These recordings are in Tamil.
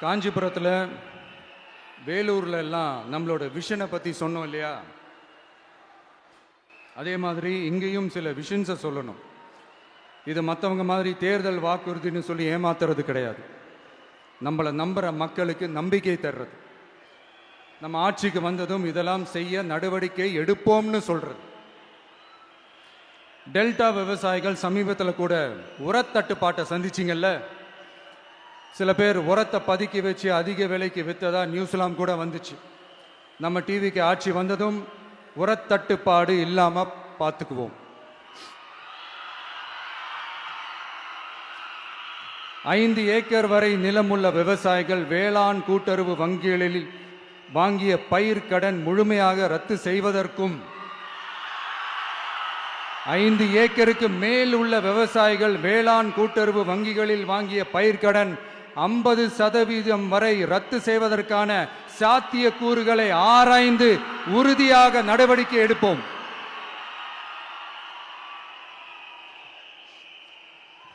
காஞ்சிபுரத்தில் வேலூரில் எல்லாம் நம்மளோட விஷனை பற்றி சொன்னோம் இல்லையா? அதே மாதிரி இங்கேயும் சில விஷன்ஸை சொல்லணும். இது மற்றவங்க மாதிரி தேர்தல் வாக்குறுதின்னு சொல்லி ஏமாத்துறது கிடையாது. நம்மளை நம்புகிற மக்களுக்கு நம்பிக்கை தர்றது. நம்ம ஆட்சிக்கு வந்ததும் இதெல்லாம் செய்ய நடவடிக்கை எடுப்போம்னு சொல்றது. டெல்டா விவசாயிகள் சமீபத்தில் கூட உரத்தட்டுப்பாட்டை சந்திச்சிங்கல்ல. சில பேர் உரத்தை பதுக்கி வச்சு அதிக விலைக்கு விற்றதா நியூஸ்லாம் கூட வந்துச்சு. நம்ம டிவிக்கு ஆட்சி வந்ததும் உரத்தட்டுப்பாடு இல்லாமல் பார்த்துக்குவோம். 5 ஏக்கர் வரை நிலமுள்ள விவசாயிகள் வேளாண் கூட்டுறவு வங்கிகளில் வாங்கிய பயிர் கடன் முழுமையாக ரத்து செய்வதற்கும் 5 ஏக்கருக்கு மேல் உள்ள விவசாயிகள் வேளாண் கூட்டுறவு வங்கிகளில் வாங்கிய பயிர்க்கடன் 50% வரை ரத்து செய்வதற்கான சாத்திய கூறுகளை ஆராய்ந்து உறுதியாக நடவடிக்கை எடுப்போம்.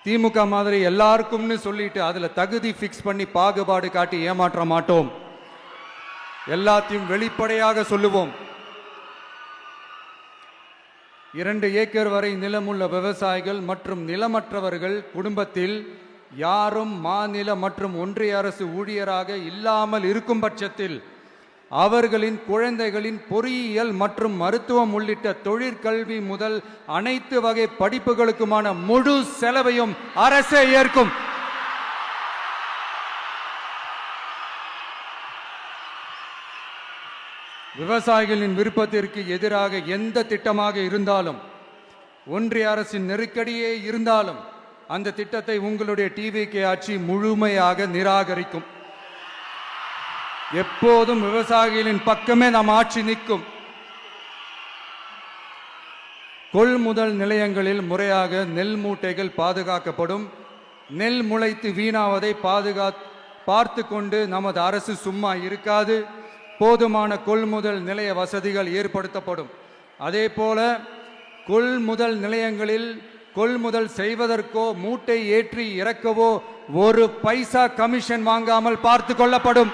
திமுக மாதிரி எல்லாருக்கும்னு சொல்லிட்டு அதுல தகுதி பிக்ஸ் பண்ணி பாகுபாடு காட்டி ஏமாற்ற மாட்டோம். எல்லாத்தையும் வெளிப்படையாக சொல்லுவோம். 2 ஏக்கர் வரை நிலமுள்ள விவசாயிகள் மற்றும் நிலமற்றவர்கள் குடும்பத்தில் யாரும் மாநில மற்றும் ஒன்றிய அரசு ஊழியராக இல்லாமல் இருக்கும் பட்சத்தில் அவர்களின் குழந்தைகளின் பொறியியல் மற்றும் மருத்துவம் உள்ளிட்ட தொழிற்கல்வி முதல் அனைத்து வகை படிப்புகளுக்குமான முழு செலவையும் அரசே ஏற்கும். விவசாயிகளின் விருப்பத்திற்கு எதிராக எந்த திட்டமாக இருந்தாலும், ஒன்றிய அரசின் நெருக்கடியே இருந்தாலும் அந்த திட்டத்தை உங்களுடைய டிவிகே ஆட்சி முழுமையாக நிராகரிக்கும். எப்போதும் விவசாயிகளின் பக்கமே நம் ஆட்சி நிற்கும். கொள்முதல் நிலையங்களில் முறையாக நெல் மூட்டைகள் பாதுகாக்கப்படும். நெல் முளைத்து வீணாவதை பார்த்து கொண்டு நமது அரசு சும்மா இருக்காது. போதுமான கொள்முதல் நிலைய வசதிகள் ஏற்படுத்தப்படும். அதே போல கொள்முதல் நிலையங்களில் கொள்முதல் செய்வதற்கோ மூட்டை ஏற்றி இறக்கவோ 1 பைசா கமிஷன் வாங்காமல் பார்த்து கொள்ளப்படும்.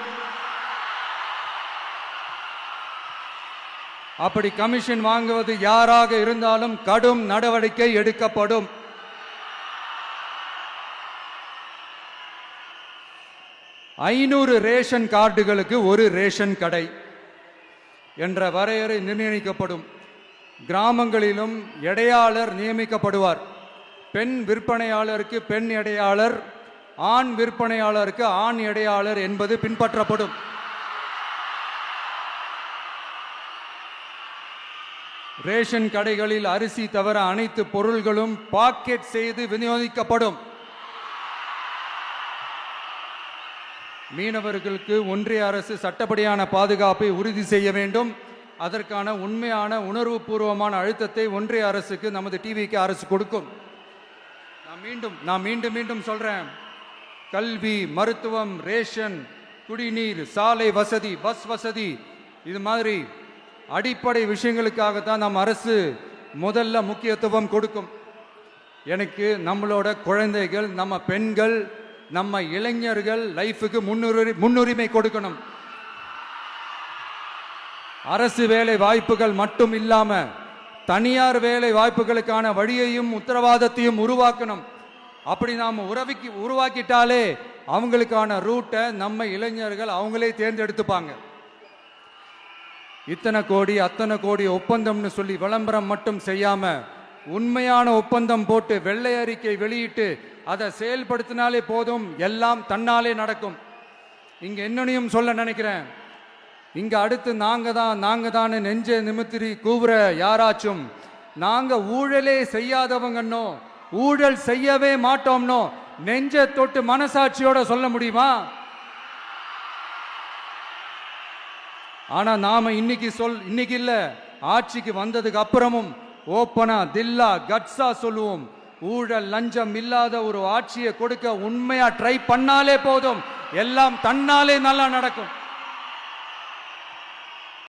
அப்படி கமிஷன் வாங்குவது யாராக இருந்தாலும் கடும் நடவடிக்கை எடுக்கப்படும். ஐநூறு ரேஷன் கார்டுகளுக்கு 1 ரேஷன் கடை என்ற வரையறை நிர்ணயிக்கப்படும். கிராமங்களிலும் எடையாளர் நியமிக்கப்படுவார். பெண் விற்பனையாளருக்கு பெண் எடையாளர், ஆண் விற்பனையாளருக்கு ஆண் எடையாளர் என்பது பின்பற்றப்படும். ரேஷன் கடைகளில் அரிசி தவிர அனைத்து பொருள்களும் பாக்கெட் செய்து விநியோகிக்கப்படும். மீனவர்களுக்கு ஒன்றிய அரசு சட்டப்படியான பாதுகாப்பை உறுதி செய்ய வேண்டும். அதற்கான உண்மையான உணர்வுபூர்வமான அழுத்தத்தை ஒன்றிய அரசுக்கு நமது டிவிக்கு அரசு கொடுக்கும். நான் மீண்டும் சொல்றேன். கல்வி, மருத்துவம், ரேஷன், குடிநீர், சாலை வசதி, பஸ் வசதி, இது மாதிரி அடிப்படை விஷயங்களுக்காகத்தான் நம் அரசு முதல்ல முக்கியத்துவம் கொடுக்கும். எனக்கு நம்மளோட குழந்தைகள், நம்ம பெண்கள், நம்ம இளைஞர்கள் லைஃபுக்கு முன்னுரிமை கொடுக்கணும். அரசு வேலை வாய்ப்புகள் மட்டும் இல்லாம தனியார் வேலை வாய்ப்புகளுக்கான வழியையும் உத்தரவாதத்தையும் உருவாக்கணும். அப்படி நாம் உருவாக்கிட்டாலே அவங்களுக்கான ரூட்டை நம்ம இளைஞர்கள் அவங்களே தேர்ந்தெடுத்துப்பாங்க. இத்தனை கோடி அத்தனை கோடி ஒப்பந்தம்னு சொல்லி விளம்பரம் மட்டும் செய்யாம உண்மையான ஒப்பந்தம் போட்டு வெள்ளை அறிக்கை வெளியிட்டு அதை செயல்படுத்தினாலே போதும், எல்லாம் தன்னாலே நடக்கும். இங்க என்னனையும் சொல்ல நினைக்கிறேன். இங்க அடுத்து நாங்க தான் நெஞ்சை நிமித்திரி கூவுற யாராச்சும் நாங்க ஊழலே செய்யாதவங்கன்னோ ஊழல் செய்யவே மாட்டோம்னோ நெஞ்சை தொட்டு மனசாட்சியோட சொல்ல முடியுமா? ஆனா நாம இன்னைக்கு இல்ல, ஆட்சிக்கு வந்ததுக்கு அப்புறமும் ஓப்பனா தில்லா கட்ஸா சொல்லுவோம். ஊழல் லஞ்சம் இல்லாத ஒரு ஆட்சியை கொடுக்க உண்மையா ட்ரை பண்ணாலே போதும், எல்லாம் தன்னாலே நல்லா நடக்கும்.